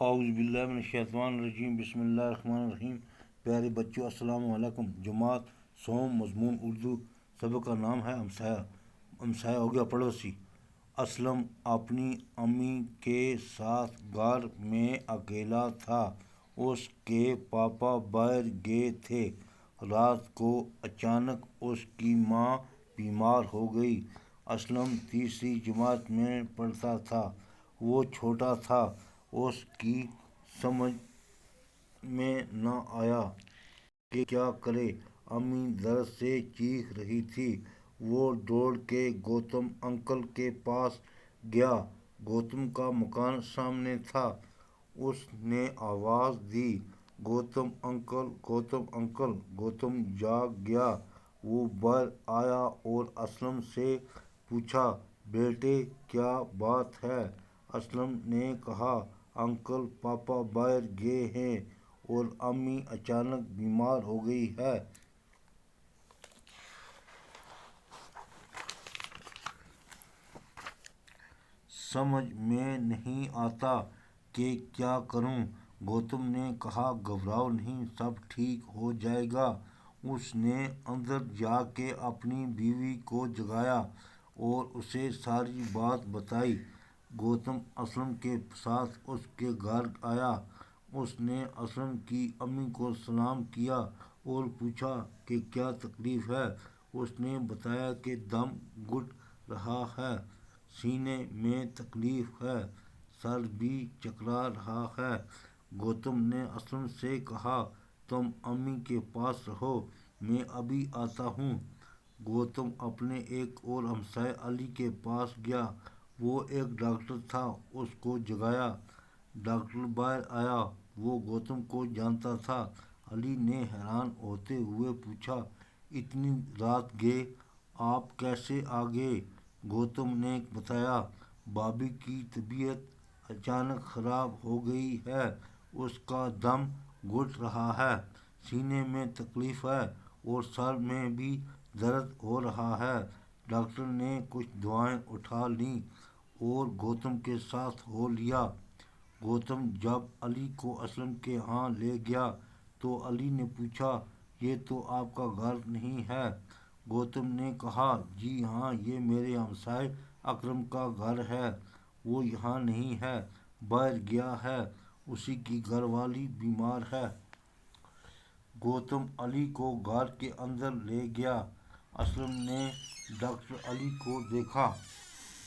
اعوذ باللہ من الشیطان الرجیم، بسم اللہ الرحمن الرحیم۔ پیارے بچوں، السلام علیکم۔ جماعت سوم، مضمون اردو، سبق کا نام ہے ہمسایہ۔ ہمسایہ ہو گیا پڑوسی۔ اسلم اپنی امی کے ساتھ گھر میں اکیلا تھا۔ اس کے پاپا باہر گئے تھے۔ رات کو اچانک اس کی ماں بیمار ہو گئی۔ اسلم تیسری جماعت میں پڑھتا تھا۔ وہ چھوٹا تھا۔ اس کی سمجھ میں نہ آیا کہ کیا کرے۔ امی درد سے چیخ رہی تھی۔ وہ دوڑ کے گوتم انکل کے پاس گیا۔ گوتم کا مکان سامنے تھا۔ اس نے آواز دی، گوتم انکل، گوتم انکل۔ گوتم جاگ گیا۔ وہ باہر آیا اور اسلم سے پوچھا، بیٹے کیا بات ہے؟ اسلم نے کہا، انکل پاپا باہر گئے ہیں اور امی اچانک بیمار ہو گئی ہے۔ سمجھ میں نہیں آتا کہ کیا کروں۔ گوتم نے کہا، گھبراؤ نہیں، سب ٹھیک ہو جائے گا۔ اس نے اندر جا کے اپنی بیوی کو جگایا اور اسے ساری بات بتائی۔ گوتم اسلم کے ساتھ اس کے گھر آیا۔ اس نے اسلم کی امی کو سلام کیا اور پوچھا کہ کیا تکلیف ہے۔ اس نے بتایا کہ دم گھٹ رہا ہے، سینے میں تکلیف ہے، سر بھی چکرا رہا ہے۔ گوتم نے اسلم سے کہا، تم امی کے پاس رہو، میں ابھی آتا ہوں۔ گوتم اپنے ایک اور ہمسائے علی کے پاس گیا۔ وہ ایک ڈاکٹر تھا۔ اس کو جگایا۔ ڈاکٹر باہر آیا۔ وہ گوتم کو جانتا تھا۔ علی نے حیران ہوتے ہوئے پوچھا، اتنی رات گئے، آپ کیسے آ گئے؟ گوتم نے بتایا، بھابھی کی طبیعت اچانک خراب ہو گئی ہے۔ اس کا دم گھٹ رہا ہے، سینے میں تکلیف ہے اور سر میں بھی درد ہو رہا ہے۔ ڈاکٹر نے کچھ دوائیں اٹھا لیں اور گوتم کے ساتھ ہو لیا۔ گوتم جب علی کو اسلم کے ہاں لے گیا تو علی نے پوچھا، یہ تو آپ کا گھر نہیں ہے؟ گوتم نے کہا، جی ہاں، یہ میرے ہمسائے اکرم کا گھر ہے۔ وہ یہاں نہیں ہے، باہر گیا ہے، اسی کی گھر والی بیمار ہے۔ گوتم علی کو گھر کے اندر لے گیا۔ اسلم نے ڈاکٹر علی کو دیکھا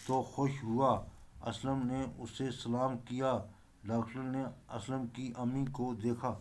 تو خوش ہوا۔ اسلم نے اسے سلام کیا۔ ڈاکٹر نے اسلم کی امی کو دیکھا۔